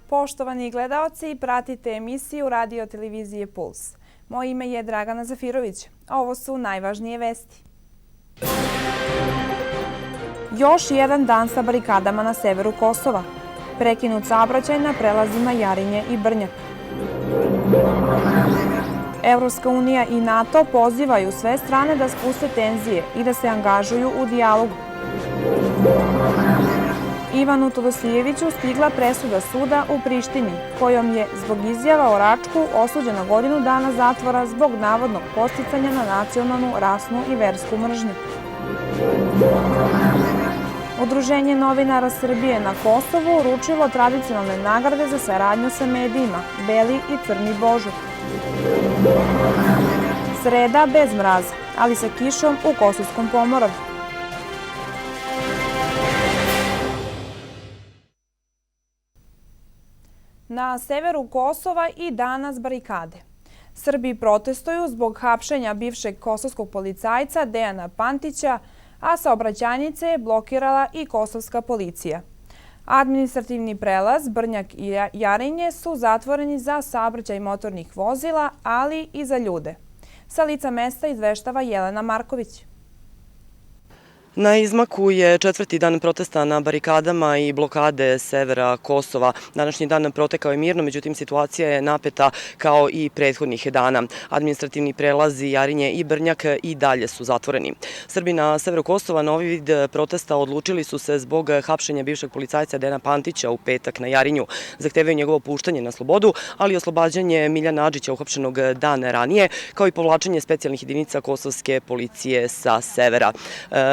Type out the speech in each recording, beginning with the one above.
Poštovani gledaoci, pratite emisiju radio televizije Puls. Moje ime je Dragana Zafirović, a ovo su najvažnije vesti. Još jedan dan sa barikadama na severu Kosova. Prekinut saobraćaj na prelazima Jarinje i Brnjak. Evropska unija i NATO pozivaju sve strane da spuste tenzije i da se angažuju u dijalogu. Ivanu Todosijeviću stigla presuda suda u Prištini, kojom je zbog izjava o Račku osuđena godinu dana zatvora zbog navodnog podsticanja na nacionalnu, rasnu i versku mržnju. Udruženje novinara Srbije na Kosovu uručilo tradicionalne nagrade za saradnju sa medijima Beli i Crni Božur. Sreda bez mraza, ali sa kišom u Kosovskom Pomoravlju. Na severu Kosova i danas barikade. Srbi protestuju zbog hapšenja bivšeg kosovskog policajca Dejana Pantića, a saobraćajnice je blokirala i kosovska policija. Administrativni prelaz Brnjak i Jarinje su zatvoreni za saobraćaj motornih vozila, ali i za ljude. Sa lica mesta izveštava Jelena Marković. Na izmaku je četvrti dan protesta na barikadama i blokade severa Kosova. Današnji dan protekao je mirno, međutim situacija je napeta kao i prethodnih dana. Administrativni prelazi Jarinje i Brnjak i dalje su zatvoreni. Srbi na severu Kosova na ovaj vid protesta odlučili su se zbog hapšenja bivšeg policajca Dejana Pantića u petak na Jarinju. Zahtevaju njegovo puštanje na slobodu, ali i oslobađanje Miljana Adžića uhapšenog dana ranije, kao i povlačenje specijalnih jedinica kosovske policije sa severa.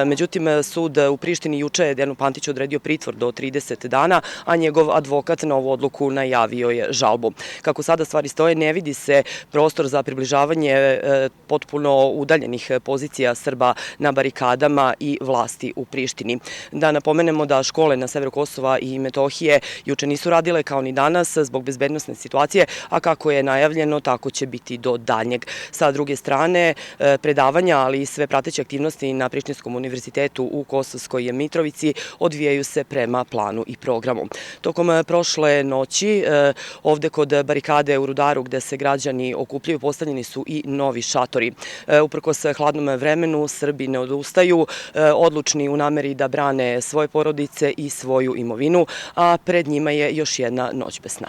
Međutim, sud u Prištini juče je Dejanu Pantiću odredio pritvor do 30 dana, a njegov advokat na ovu odluku najavio je žalbu. Kako sada stvari stoje, ne vidi se prostor za približavanje potpuno udaljenih pozicija Srba na barikadama i vlasti u Prištini. Da napomenemo da škole na severu Kosova i Metohije juče nisu radile kao ni danas zbog bezbednosne situacije, a kako je najavljeno, tako će biti do daljnjeg. Sa druge strane, predavanja, ali i sve prateće aktivnosti na Prištinskom univerzitetu u Kosovskoj Mitrovici odvijaju se prema planu i programu. Tokom prošle noći ovde kod barikade u Rudaru gde se građani okupljaju postavljeni su i novi šatori. Uprkos hladnom vremenu Srbi ne odustaju, odlučni u nameri da brane svoje porodice i svoju imovinu, a pred njima je još jedna noć bez sna.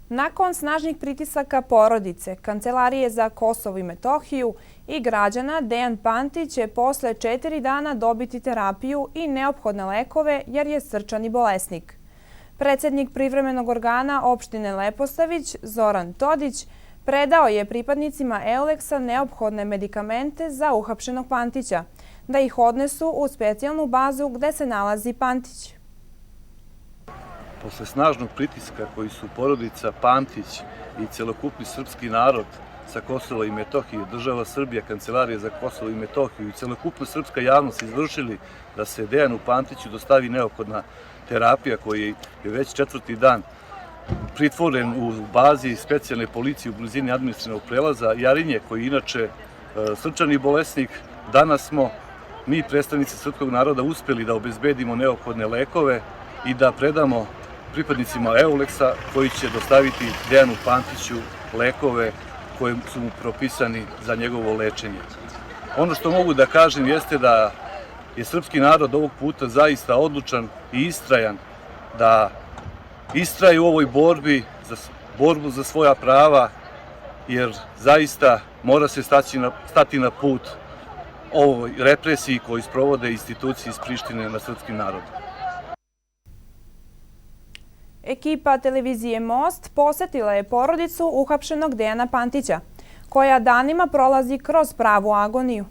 Nakon snažnih pritisaka porodice, Kancelarije za Kosovo i Metohiju i građana, Dejan Pantić će posle 4 dana dobiti terapiju i neophodne lekove jer je srčani bolesnik. Predsednik privremenog organa opštine Leposavić, Zoran Todić, predao je pripadnicima Euleksa neophodne medikamente za uhapšenog Pantića, da ih odnesu u specijalnu bazu gde se nalazi Pantić. Posle snažnog pritiska koji su porodica Pantić i celokupni srpski narod sa Kosova i Metohije, država Srbija, Kancelarija za Kosovo i Metohiju i celokupna srpska javnost izvršili da se Dejanu Pantiću dostavi neophodna terapija koji je već 4. dan pritvoren u bazi specijalne policije u blizini administrativnog prelaza Jarinje, koji je inače srčani bolesnik. Danas smo mi, predstavnici srpskog naroda, uspeli da obezbedimo neophodne lekove i da predamo pripadnicima Euleksa koji će dostaviti Dejanu Pantiću lekove koji su mu propisani za njegovo lečenje. Ono što mogu da kažem jeste da je srpski narod ovog puta zaista odlučan i istrajan, da istraje u ovoj borbu za svoja prava, jer zaista mora se stati na put ovoj represiji koju sprovode institucije iz Prištine na srpskim narodom. Ekipa televizije Most posetila je porodicu uhapšenog Dejana Pantića, koja danima prolazi kroz pravu agoniju.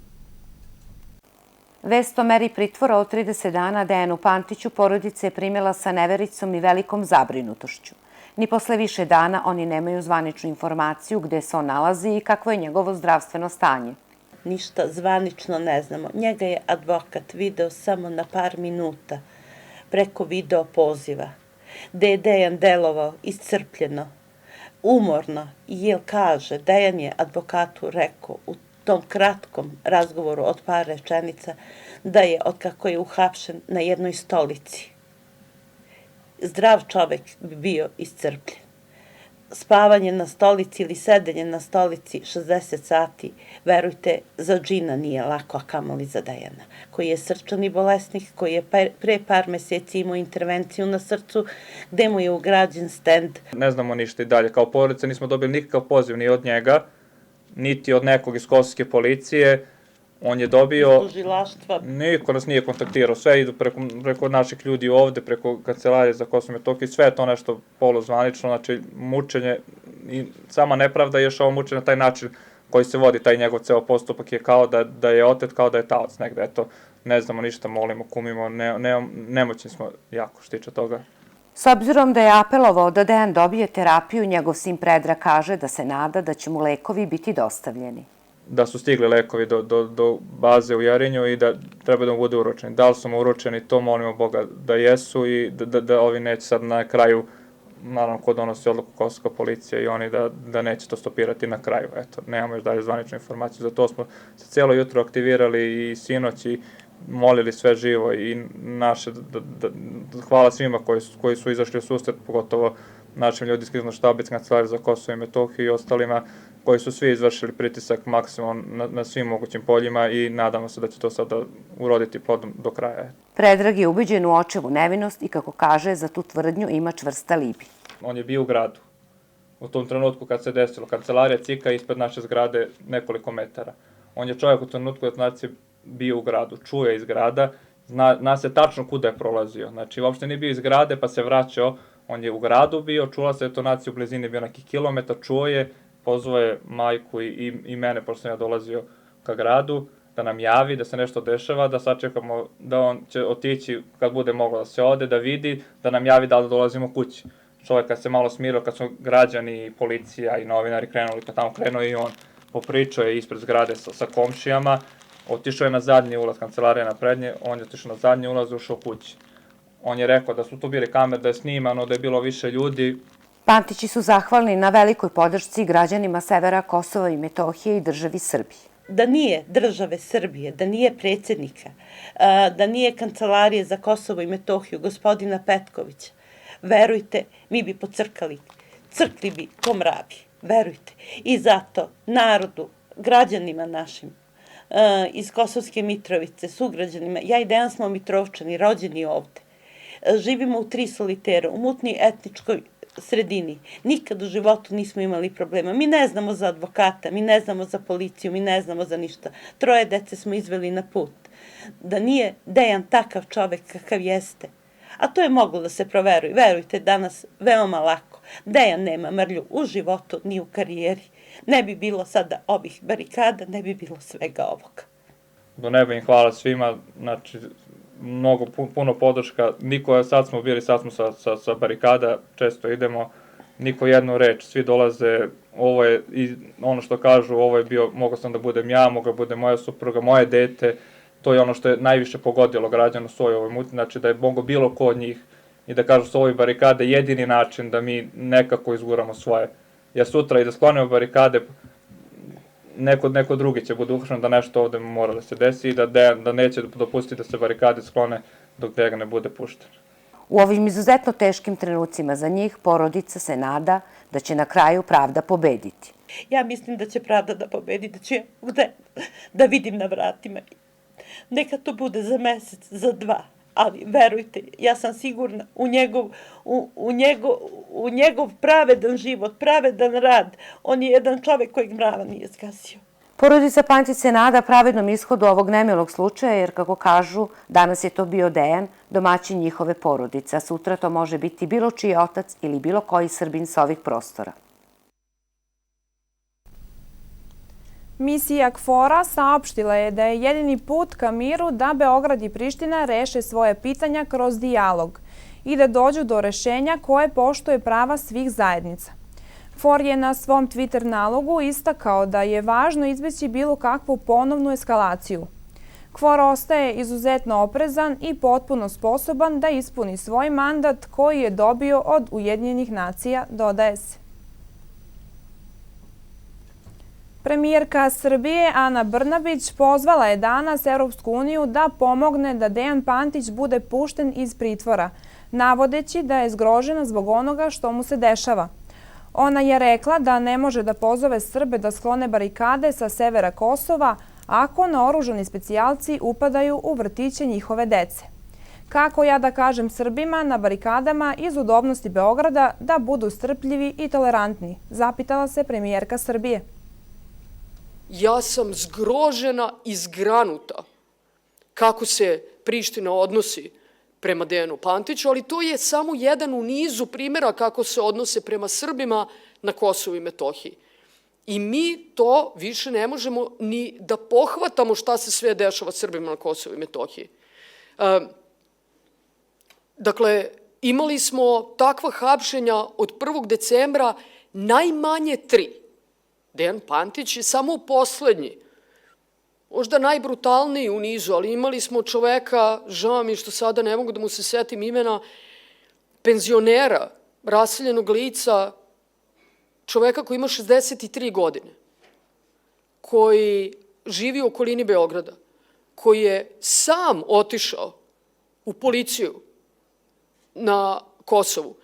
Vest o meri pritvora od 30 dana Dejanu Pantiću porodica je primila sa nevericom i velikom zabrinutošću. Ni posle više dana oni nemaju zvaničnu informaciju gde se on nalazi i kakvo je njegovo zdravstveno stanje. Ništa zvanično ne znamo. Njega je advokat video samo na par minuta preko video poziva, gde je Dejan delovao iscrpljeno, umorno, jer kaže, Dejan je advokatu rekao u tom kratkom razgovoru od par rečenica da je, otkako je uhapšen, na jednoj stolici. Zdrav čovek bi bio iscrpljen. Spavanje na stolici ili sedenje na stolici 60 sati, verujte, za džina nije lako, a kamoli za Dejana, koji je srčani bolesnik, koji je pre par meseci imao intervenciju na srcu, gde mu je ugrađen stent. Ne znamo ništa i dalje. Kao porodica nismo dobili nikakav poziv ni od njega, niti od nekog iz kosovske policije. On je dobio... Iz tužilaštva. Niko nas nije kontaktirao. Sve idu preko naših ljudi ovde, preko Kancelarije za Kosovo i Metohiju. Sve je to nešto poluzvanično, znači mučenje i sama nepravda je još ovo mučenje na taj način koji se vodi, taj njegov ceo postupak je kao da je otet, kao da je taoc negde. Eto, ne znamo ništa, molimo, kumimo, nemoćni smo jako što tiče toga. S obzirom da je apelovao da Dejan dobije terapiju, njegov sin Predrag kaže da se nada da će mu lekovi biti dostavljeni. Da su stigli lekovi do baze u Jarinju i da treba da mu bude uručeni. Da li su mu uručeni, to molimo Boga da jesu i da ovi neće sad na kraju, naravno ko donosi odluku kosovska policija i oni da neće to stopirati na kraju. Eto, nemamo još dalje zvaničnu informaciju. Za to smo se cijelo jutro aktivirali i sinoć i molili sve živo i naše, hvala svima koji su izašli u susret, pogotovo našim ljudi iz kriznog štaba iz Kancelarije za Kosovo i Metohiju i ostalima koji su svi izvršili pritisak maksimum na svim mogućim poljima i nadamo se da će to sada uroditi plodom do kraja. Predrag je ubeđen u očevu nevinost i kako kaže, za tu tvrdnju ima čvrst alibi. On je bio u gradu. U tom trenutku kad se desilo, kancelarija CIK-a ispred naše zgrade nekoliko metara. On je čovjek u trenutku detonacije bio u gradu, čuje iz grada, zna se tačno kuda je prolazio. Znači, uopšte nije bio iz grade pa se vraćao, on je u gradu bio, čula se detonacija u blizini, bio neki kilometar, čuo je, pozvao je majku i mene, pošto sam ja dolazio ka gradu, da nam javi da se nešto dešava, da sačekamo da on će otići kad bude moglo da se ode, da vidi, da nam javi da li dolazimo kući. Čovjek kad se malo smirao, kad su građani, policija i novinari krenuli, kad tamo krenuo i on popričao je ispred zgrade sa komšijama, otišao je na zadnji ulaz, kancelarija na prednje, on je otišao na zadnji ulaz i ušao kući. On je rekao da su tu bili kamere, da je snimano, da je bilo više ljudi. Pantići su zahvalni na velikoj podršci građanima severa Kosova i Metohije i državi Srbiji. Da nije države Srbije, da nije predsjednika, da nije Kancelarije za Kosovo i Metohiju, gospodina Petkovića, verujte, mi bi pocrkali, crkli bi ko mravi, verujte. I zato narodu, građanima našim, iz Kosovske Mitrovice, sugrađanima, ja i Dejan smo Mitrovčani, rođeni ovde. Živimo u 3 solitera, u mutnoj etničkoj sredini. Nikad u životu nismo imali problema. Mi ne znamo za advokata, mi ne znamo za policiju, mi ne znamo za ništa. 3 dece smo izveli na put. Da nije Dejan takav čovek kakav jeste, a to je moglo da se proveruje, verujte, danas veoma lako. Dejan nema mrlju u životu ni u karijeri. Ne bi bilo sada ovih barikada, ne bi bilo svega ovoga. Do neba im hvala svima, znači puno podrška, sad smo bili sa barikada, često idemo, niko jednu reč, svi dolaze, ovo je, ono što kažu, ovo je bio, mogao sam da budem ja, mogao da bude moja supruga, moje dete, to je ono što je najviše pogodilo građana u svojoj ovoj muti, znači da je mogao bilo ko od njih i da kažu su ovoj barikade jedini način da mi nekako izguramo svoje. Jer sutra i da sklonimo barikade, neko drugi će bude uhapšen da nešto ovde mora da se desi i da neće dopustiti da se barikade sklone dok Dejan ne bude pušten. U ovim izuzetno teškim trenucima za njih porodica se nada da će na kraju pravda pobediti. Ja mislim da će pravda da pobedi, da ću da vidim na vratima. Neka to bude za mesec, za 2, ali verujte, ja sam sigurna u njegov pravedan život, pravedan rad. On je jedan čovek kojeg mrava nije skasio. Porodica Pantić se nada pravednom ishodu ovog nemilog slučaja, jer kako kažu, danas je to bio Dejan, domaćin njihove porodice, a sutra to može biti bilo čiji otac ili bilo koji Srbin sa ovih prostora. Misija KFOR-a saopštila je da je jedini put ka miru da Beograd i Priština reše svoje pitanja kroz dijalog i da dođu do rešenja koje poštuje prava svih zajednica. KFOR je na svom Twitter nalogu istakao da je važno izbeći bilo kakvu ponovnu eskalaciju. KFOR ostaje izuzetno oprezan i potpuno sposoban da ispuni svoj mandat koji je dobio od Ujedinjenih nacija, dodaje se. Premijerka Srbije Ana Brnabić pozvala je danas Evropsku uniju da pomogne da Dejan Pantić bude pušten iz pritvora, navodeći da je zgrožena zbog onoga što mu se dešava. Ona je rekla da ne može da pozove Srbe da sklone barikade sa severa Kosova ako naoružani specijalci upadaju u vrtiće njihove dece. Kako ja da kažem Srbima na barikadama iz udobnosti Beograda da budu strpljivi i tolerantni, zapitala se premijerka Srbije. Ja sam zgrožena i zgranuta kako se Priština odnosi prema Dejanu Pantiću, ali to je samo jedan u nizu primjera kako se odnose prema Srbima na Kosovu i Metohiji. I mi to više ne možemo ni da pohvatamo šta se sve dešava Srbima na Kosovu i Metohiji. Dakle, imali smo takva hapšenja od 1. decembra najmanje 3. Dejan Pantić je samo poslednji, možda najbrutalniji u nizu, ali imali smo čoveka, žao mi što sada ne mogu da mu se setim imena, penzionera, raseljenog lica, čoveka koji ima 63 godine, koji živi u okolini Beograda, koji je sam otišao u policiju na Kosovu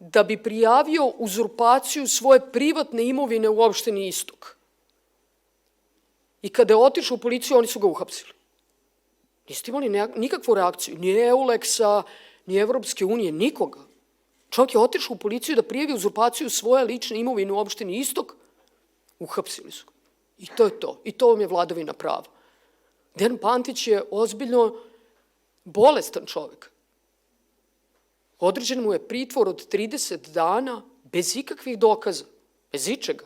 da bi prijavio uzurpaciju svoje privatne imovine u opštini Istok. I kada je otišao u policiju, oni su ga uhapsili. Niste imali nikakvu reakciju, ni EULEX-a, ni Evropske unije, nikoga. Čovjek je otišao u policiju da prijavi uzurpaciju svoje lične imovine u opštini Istok, uhapsili su ga. I to je to. I to vam je vladavina prava. Dejan Pantić je ozbiljno bolestan čovjek. Određen mu je pritvor od 30 dana bez ikakvih dokaza, bez ičega.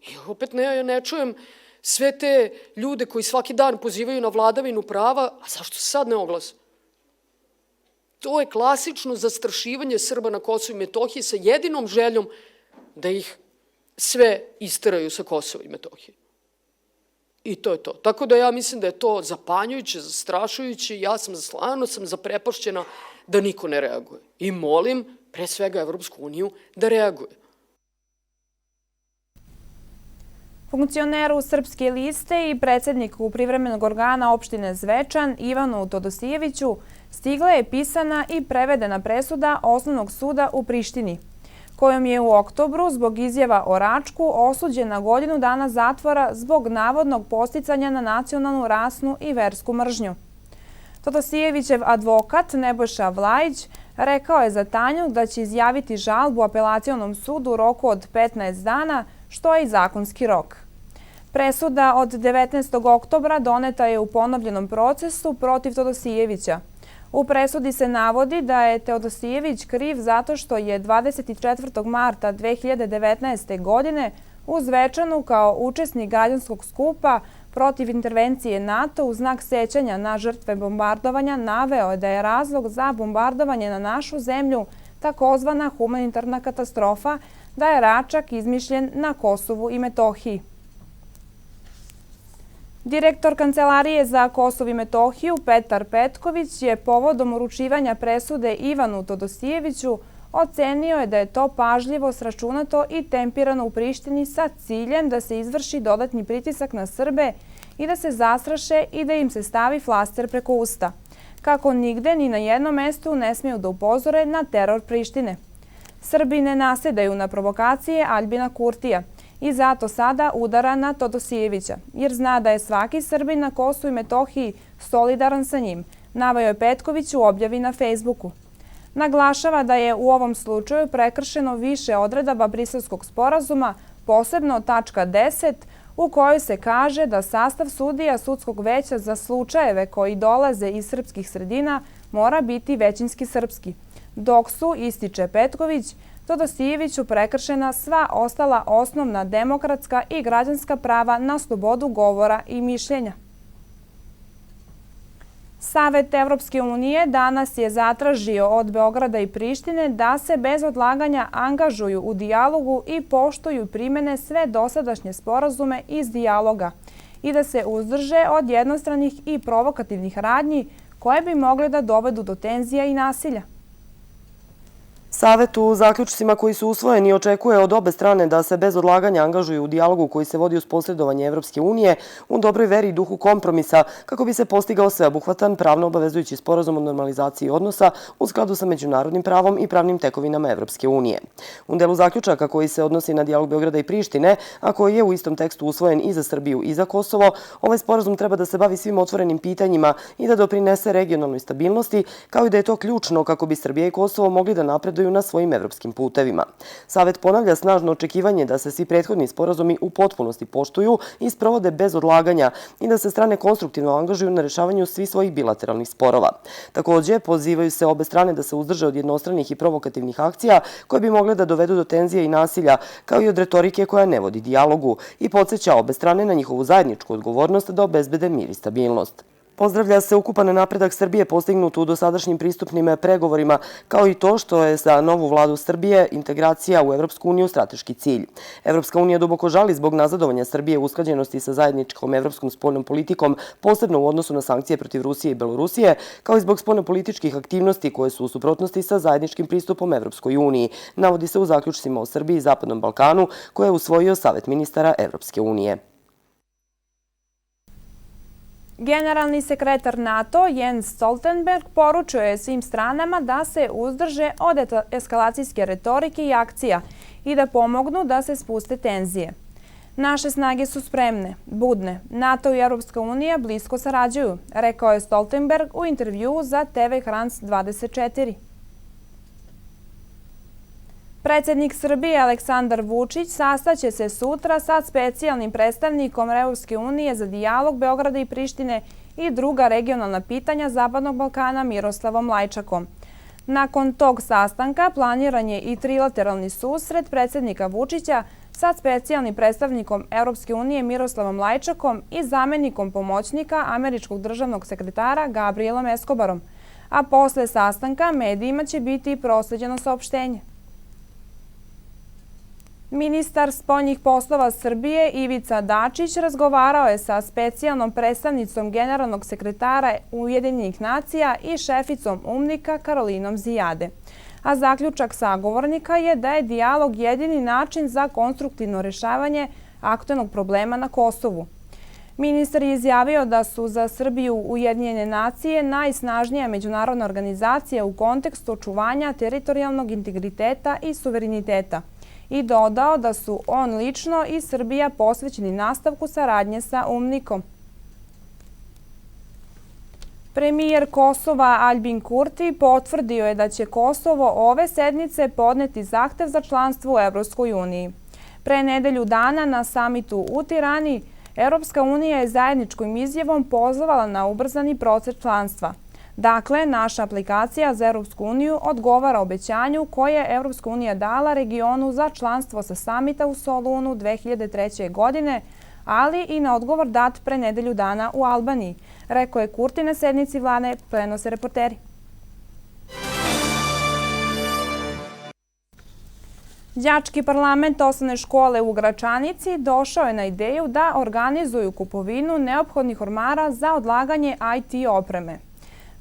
I opet ne čujem sve te ljude koji svaki dan pozivaju na vladavinu prava, a zašto se sad ne oglase? To je klasično zastrašivanje Srba na Kosovu i Metohiji sa jedinom željom da ih sve isteraju sa Kosova i Metohije. I to je to. Tako da ja mislim da je to zapanjujuće, zastrašujuće. Ja sam zaprepašćena da niko ne reaguje. I molim, pre svega, Evropsku uniju da reaguje. Funkcioneru Srpske liste i predsjedniku privremenog organa opštine Zvečan Ivanu Todosijeviću stigla je pisana i prevedena presuda Osnovnog suda u Prištini, kojom je u oktobru zbog izjava o Račku osuđen na godinu dana zatvora zbog navodnog podsticanja na nacionalnu, rasnu i versku mržnju. Todosijevićev advokat Nebojša Vlajić rekao je za Tanju da će izjaviti žalbu apelacionom sudu u roku od 15 dana, što je i zakonski rok. Presuda od 19. oktobra doneta je u ponovljenom procesu protiv Todosijevića. U presudi se navodi da je Teodosijević kriv zato što je 24. marta 2019. godine u Zvečanu kao učesnik građanskog skupa protiv intervencije NATO u znak sećanja na žrtve bombardovanja naveo da je razlog za bombardovanje na našu zemlju takozvana humanitarna katastrofa, da je Račak izmišljen na Kosovu i Metohiji. Direktor Kancelarije za Kosovo i Metohiju Petar Petković je povodom uručivanja presude Ivanu Todosijeviću ocenio je da je to pažljivo sračunato i tempirano u Prištini sa ciljem da se izvrši dodatni pritisak na Srbe i da se zastraše i da im se stavi flaster preko usta, kako nigde ni na jednom mestu ne smiju da upozore na teror Prištine. Srbi ne nasedaju na provokacije Aljbina Kurtija i zato sada udara na Todosijevića, jer zna da je svaki Srbin na Kosovu i Metohiji solidaran sa njim, naveo je Petković u objavi na Facebooku. Naglašava da je u ovom slučaju prekršeno više odredaba Briselskog sporazuma, posebno tačka 10, u kojoj se kaže da sastav sudija sudskog veća za slučajeve koji dolaze iz srpskih sredina mora biti većinski srpski, dok su, ističe Petković, Todosijeviću prekršena sva ostala osnovna demokratska i građanska prava na slobodu govora i mišljenja. Savet Evropske unije danas je zatražio od Beograda i Prištine da se bez odlaganja angažuju u dijalogu i poštuju primene sve dosadašnje sporazume iz dijaloga i da se uzdrže od jednostranih i provokativnih radnji koje bi mogle da dovedu do tenzija i nasilja. Savet u zaključcima koji su usvojeni očekuje od obe strane da se bez odlaganja angažuju u dijalogu koji se vodi uz posredovanje Evropske unije u dobroj veri i duhu kompromisa kako bi se postigao sveobuhvatan pravno obavezujući sporazum o normalizaciji odnosa u skladu sa međunarodnim pravom i pravnim tekovinama Evropske unije. U delu zaključaka koji se odnosi na dijalog Beograda i Prištine, a koji je u istom tekstu usvojen i za Srbiju i za Kosovo, ovaj sporazum treba da se bavi svim otvorenim pitanjima i da doprinese regionalnoj stabilnosti, kao i da je to ključno kako bi Srbija i Kosovo mogli da napreduju na svojim evropskim putevima. Savet ponavlja snažno očekivanje da se svi prethodni sporazumi u potpunosti poštuju i sprovode bez odlaganja i da se strane konstruktivno angažuju na rešavanju svih svojih bilateralnih sporova. Takođe, pozivaju se obe strane da se uzdrže od jednostranih i provokativnih akcija koje bi mogle da dovedu do tenzije i nasilja, kao i od retorike koja ne vodi dijalogu i podsjeća obe strane na njihovu zajedničku odgovornost da obezbede mir i stabilnost. Pozdravlja se ukupan napredak Srbije postignut u dosadašnjim pristupnim pregovorima, kao i to što je za novu vladu Srbije integracija u Evropsku uniju strateški cilj. Evropska unija duboko žali zbog nazadovanja Srbije u usklađenosti sa zajedničkom evropskom spoljnom politikom, posebno u odnosu na sankcije protiv Rusije i Belorusije, kao i zbog spoljnopolitičkih aktivnosti koje su u suprotnosti sa zajedničkim pristupom Evropskoj uniji, navodi se u zaključcima o Srbiji i Zapadnom Balkanu koje je usvojio Savet ministara Evropske unije. Generalni sekretar NATO Jens Stoltenberg poručio je svim stranama da se uzdrže od eskalacijske retorike i akcija i da pomognu da se spuste tenzije. Naše snage su spremne, budne. NATO i Europska unija blisko sarađuju, rekao je Stoltenberg u intervjuu za TV Hrans 24. Predsjednik Srbije Aleksandar Vučić sastaće se sutra sa specijalnim predstavnikom Evropske unije za dijalog Beograda i Prištine i druga regionalna pitanja Zapadnog Balkana Miroslavom Lajčakom. Nakon tog sastanka planiran je i trilateralni susret predsjednika Vučića sa specijalnim predstavnikom Evropske unije Miroslavom Lajčakom i zamjenikom pomoćnika američkog državnog sekretara Gabrielom Escobarom, a posle sastanka medijima će biti prosleđeno saopštenje. Ministar spoljnih poslova Srbije Ivica Dačić razgovarao je sa specijalnom predstavnicom generalnog sekretara Ujedinjenih nacija i šeficom UNMIK-a Karolinom Zijade. A zaključak sagovornika je da je dijalog jedini način za konstruktivno rešavanje aktuelnog problema na Kosovu. Ministar je izjavio da su za Srbiju Ujedinjene nacije najsnažnija međunarodna organizacija u kontekstu očuvanja teritorijalnog integriteta i suvereniteta i dodao da su on lično i Srbija posvećeni nastavku saradnje sa UNMIK-om. Premijer Kosova Aljbin Kurti potvrdio je da će Kosovo ove sedmice podneti zahtev za članstvo u Evropskoj uniji. Pre nedelju dana na samitu u Tirani, Evropska unija je zajedničkom izjavom pozvala na ubrzani proces članstva. Dakle, naša aplikacija za Evropsku uniju odgovara obećanju koje je Evropska unija dala regionu za članstvo sa samita u Solunu 2003. godine, ali i na odgovor dat pre nedelju dana u Albaniji, rekao je Kurti na sednici vlade, prenose reporteri. Đački parlament osnovne škole u Gračanici došao je na ideju da organizuju kupovinu neophodnih ormara za odlaganje IT opreme.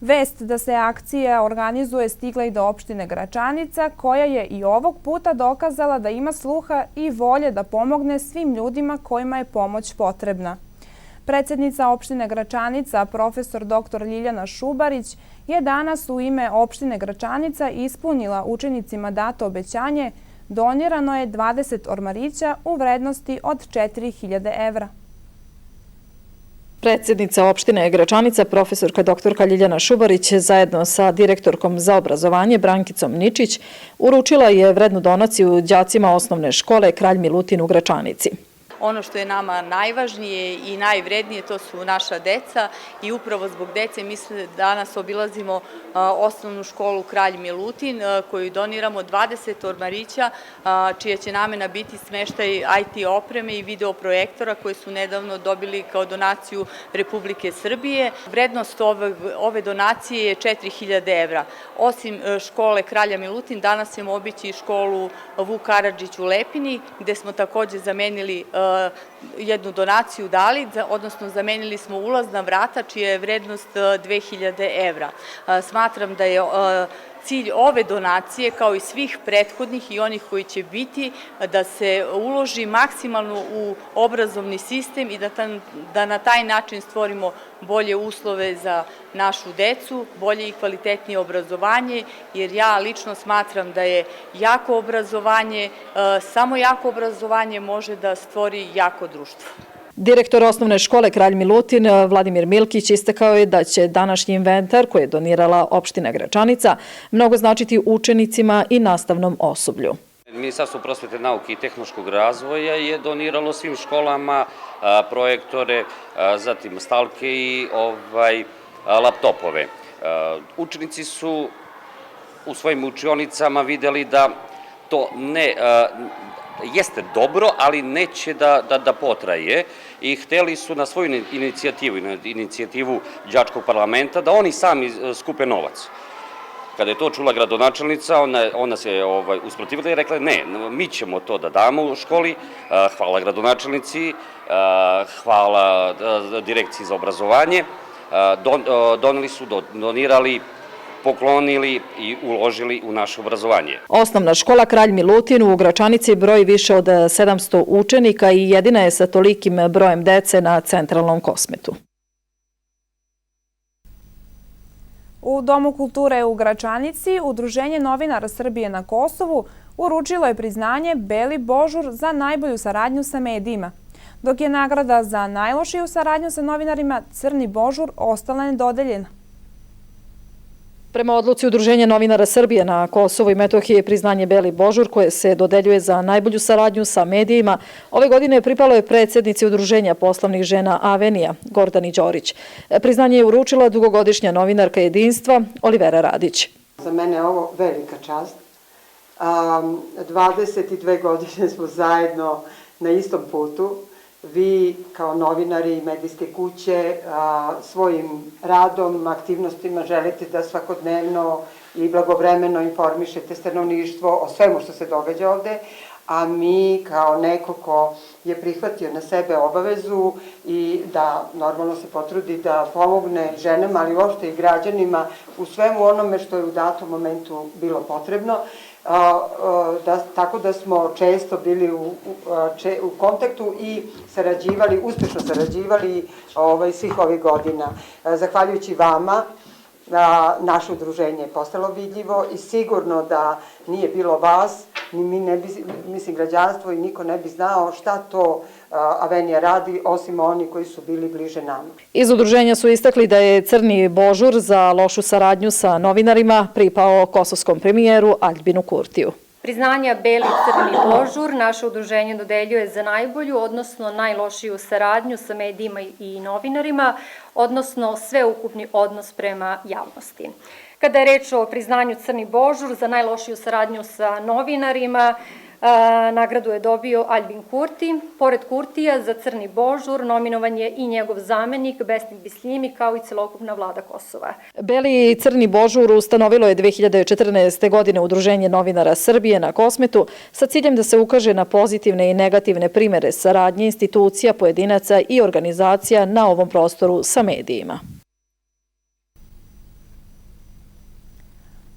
Vest da se akcija organizuje stigla i do opštine Gračanica, koja je i ovog puta dokazala da ima sluha i volje da pomogne svim ljudima kojima je pomoć potrebna. Predsjednica opštine Gračanica, profesor dr. Ljiljana Šubarić, je danas u ime opštine Gračanica ispunila učenicima dato obećanje. Donirano je 20 ormarića u vrednosti od 4.000 evra. Predsjednica opštine Gračanica, profesorka dr. Ljiljana Šubarić, zajedno sa direktorkom za obrazovanje Brankicom Ničić, uručila je vrednu donaciju đacima osnovne škole Kralj Milutin u Gračanici. ono što je nama najvažnije i najvrednije, to su naša deca i upravo zbog dece mi danas obilazimo osnovnu školu Kralj Milutin koju doniramo 20 ormarića čija će namena biti smeštaj IT opreme i videoprojektora koje su nedavno dobili kao donaciju Republike Srbije. Vrednost ove donacije je 4.000 evra. Osim škole Kralja Milutin, danas ćemo obići i školu Vuk Karadžić u Lepini, gde smo takođe zamenili jednu donaciju dali, odnosno zamenili smo ulazna vrata čija je vrednost 2.000 evra. Smatram da je cilj ove donacije, kao i svih prethodnih i onih koji će biti, da se uloži maksimalno u obrazovni sistem i da na taj način stvorimo bolje uslove za našu decu, bolje i kvalitetnije obrazovanje, jer ja lično smatram da je jako obrazovanje, samo jako obrazovanje može da stvori jako društvo. Direktor osnovne škole Kralj Milutin, Vladimir Milkić, istakao je da će današnji inventar koji je donirala opština Gračanica mnogo značiti učenicima i nastavnom osoblju. Ministarstvo prosvete, nauke i tehnološkog razvoja je doniralo svim školama projektore, zatim stalke i laptopove. Učenici su u svojim učionicama videli da to ne jeste dobro, ali neće da potraje i hteli su na svoju inicijativu i na inicijativu đačkog parlamenta da oni sami skupe novac. Kada je to čula gradonačelnica, ona se usprotivila i rekla ne, mi ćemo to da damo u školi, hvala gradonačelnici, hvala direkciji za obrazovanje, doneli su, donirali, poklonili i uložili u naše obrazovanje. Osnovna škola Kralj Milutin u Gračanici broji više od 700 učenika i jedina je sa tolikim brojem dece na centralnom Kosmetu. U Domu kulture u Gračanici Udruženje novinara Srbije na Kosovu uručilo je priznanje Beli Božur za najbolju saradnju sa medijima, dok je nagrada za najlošiju saradnju sa novinarima Crni Božur ostala nedodeljena. Prema odluci Udruženja novinara Srbije na Kosovu i Metohiji priznanje Beli Božur koje se dodeljuje za najbolju saradnju sa medijima ove godine pripalo je predsjednici Udruženja poslovnih žena Avenija, Gordani Đorić. Priznanje je uručila dugogodišnja novinarka Jedinstva Olivera Radić. Za mene je ovo velika čast. 22 godine smo zajedno na istom putu. Vi kao novinari i medijske kuće svojim radom, aktivnostima želite da svakodnevno i blagovremeno informišete stanovništvo o svemu što se događa ovde, a mi kao neko ko je prihvatio na sebe obavezu i da normalno se potrudi da pomogne ženama, ali uopšte i građanima u svemu onome što je u datom momentu bilo potrebno, tako da smo često bili u kontaktu i sarađivali, uspešno sarađivali svih ovih godina. Zahvaljujući vama, naše udruženje je postalo vidljivo i sigurno da nije bilo vas, ni mi ne bi, mislim građanstvo i niko ne bi znao šta to Avenija radi, osim oni koji su bili bliže nama. Iz udruženja su istakli da je Crni Božur za lošu saradnju sa novinarima pripao kosovskom premijeru Aljbinu Kurtiju. Priznanja Beli Crni Božur naše udruženje dodeljuje za najbolju, odnosno najlošiju saradnju sa medijima i novinarima, odnosno sveukupni odnos prema javnosti. Kada je reč o priznanju Crni Božur za najlošiju saradnju sa novinarima, nagradu je dobio Aljbin Kurti. Pored Kurtija za Crni Božur nominovan je i njegov zamenik Besnik Bisljimi kao i celokupna vlada Kosova. Beli i Crni Božur ustanovilo je 2014. godine Udruženje novinara Srbije na Kosmetu sa ciljem da se ukaže na pozitivne i negativne primere saradnje institucija, pojedinaca i organizacija na ovom prostoru sa medijima.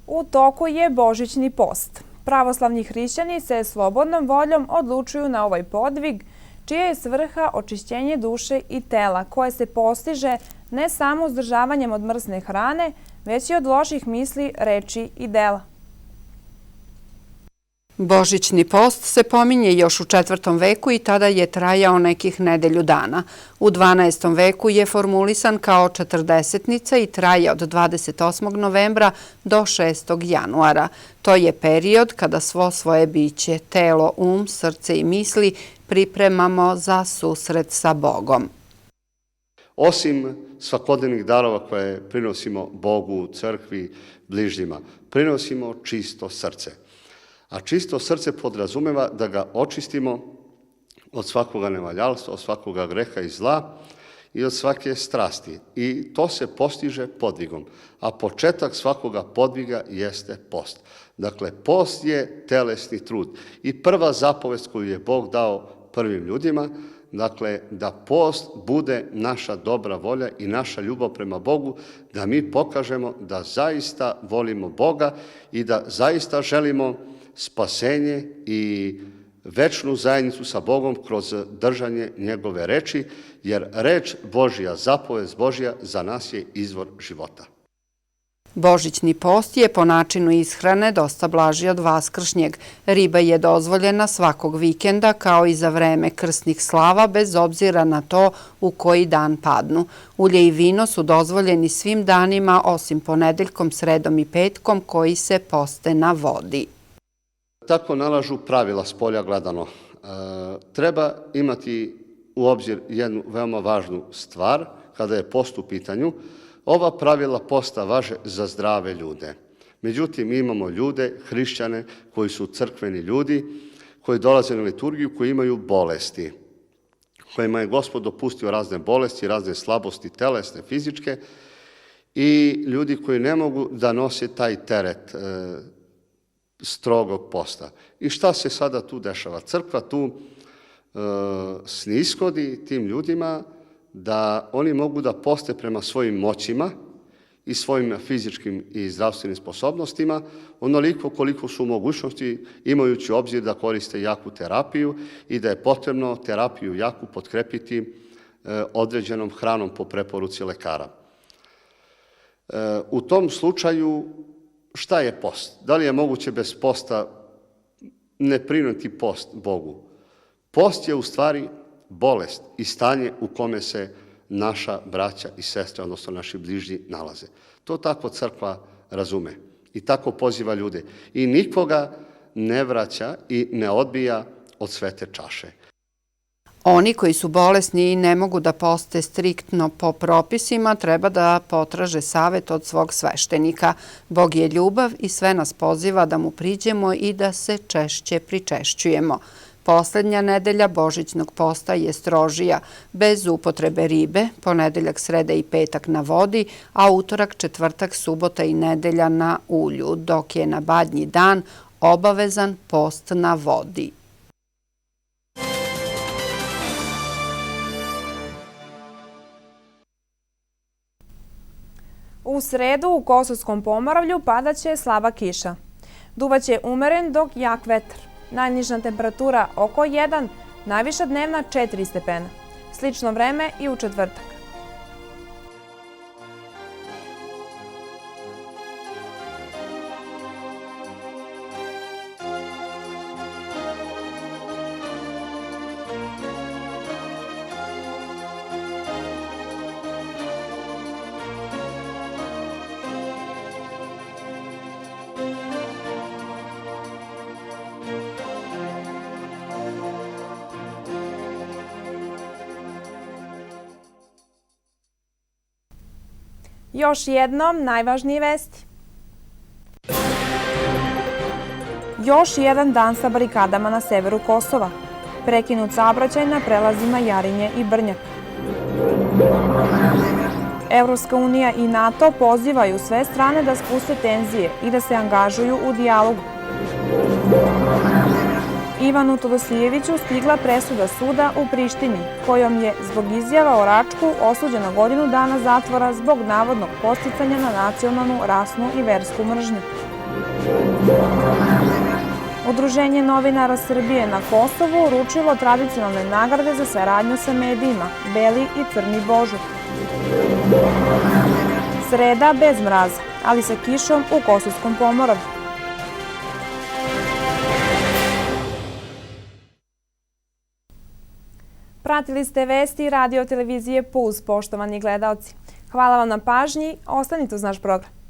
U toku je božićni post. Pravoslavni hrišćani se slobodnom voljom odlučuju na ovaj podvig, čija je svrha očišćenje duše i tela, koje se postiže ne samo uzdržavanjem od mrsne hrane, već i od loših misli, reči i dela. Božićni post se pominje još u 4. veku i tada je trajao nekih nedelju dana. U 12. veku je formulisan kao četrdesetnica i traje od 28. novembra do 6. januara. To je period kada svo svoje biće, telo, srce i misli pripremamo za susret sa Bogom. Osim svakodnevnih darova koje prinosimo Bogu, crkvi, bližnjima, prinosimo čisto srce. A čisto srce podrazumeva da ga očistimo od svakoga nevaljalstva, od svakoga greha i zla i od svake strasti. I to se postiže podvigom. A početak svakoga podviga jeste post. Dakle, post je telesni trud. I prva zapovest koju je Bog dao prvim ljudima, dakle, da post bude naša dobra volja i naša ljubav prema Bogu, da mi pokažemo da zaista volimo Boga i da zaista želimo spasenje i večnu zajednicu sa Bogom kroz držanje njegove reči, jer reč Božja, zapovest Božja za nas je izvor života. Božićni post je po načinu ishrane dosta blaži od vaskršnjeg. Riba je dozvoljena svakog vikenda kao i za vreme krsnih slava bez obzira na to u koji dan padnu. Ulje i vino su dozvoljeni svim danima osim ponedeljkom, sredom i petkom koji se poste na vodi. Tako nalažu pravila s polja gledano. Treba imati u obzir jednu veoma važnu stvar kada je post u pitanju. Ova pravila posta važe za zdrave ljude. Međutim, imamo ljude, hrišćane, koji su crkveni ljudi, koji dolaze na liturgiju, koji imaju bolesti, kojima je Gospod dopustio razne bolesti, razne slabosti, telesne, fizičke, i ljudi koji ne mogu da nose taj teret strogog posta. I šta se sada tu dešava? Crkva tu snishodi tim ljudima da oni mogu da poste prema svojim moćima i svojim fizičkim i zdravstvenim sposobnostima, onoliko koliko su mogućnosti, imajući obzir da koriste jaku terapiju i da je potrebno terapiju jaku potkrepiti određenom hranom po preporuci lekara. U tom slučaju, šta je post? Da li je moguće bez posta ne prinuti post Bogu? Post je u stvari bolest i stanje u kome se naša braća i sestre, odnosno naši bližnji, nalaze. To tako crkva razume i tako poziva ljude. I nikoga ne vraća i ne odbija od svete čaše. Oni koji su bolesni i ne mogu da poste striktno po propisima, treba da potraže savet od svog sveštenika. Bog je ljubav i sve nas poziva da mu priđemo i da se češće pričešćujemo. Poslednja nedelja Božićnog posta je strožija, bez upotrebe ribe, ponedeljak, sreda i petak na vodi, a utorak, četvrtak, subota i nedelja na ulju, dok je na Badnji dan obavezan post na vodi. U sredu u Kosovskom Pomoravlju padaće slaba kiša. Duvaće umeren dok jak vetar. Najniža temperatura oko 1, najviša dnevna 4 stepena. Slično vreme i u četvrtak. Još jednom najvažnije vesti. Još jedan dan sa barikadama na severu Kosova. Prekinut saobraćaj na prelazima Jarinje i Brnjak. Evropska unija i NATO pozivaju sve strane da spuste tenzije i da se angažuju u dijalogu. Ivanu Todosijeviću stigla presuda suda u Prištini, kojom je zbog izjava o Račku osuđena godinu dana zatvora zbog navodnog podsticanja na nacionalnu, rasnu i versku mržnju. Udruženje novinara Srbije na Kosovu uručilo tradicionalne nagrade za saradnju sa medijima Beli i Crni Božur. Sreda bez mraza, ali sa kišom u Kosovskom Pomoravlju. Pratili ste vesti radio televizije Puls, poštovani gledaoci. Hvala vam na pažnji, ostanite uz naš program.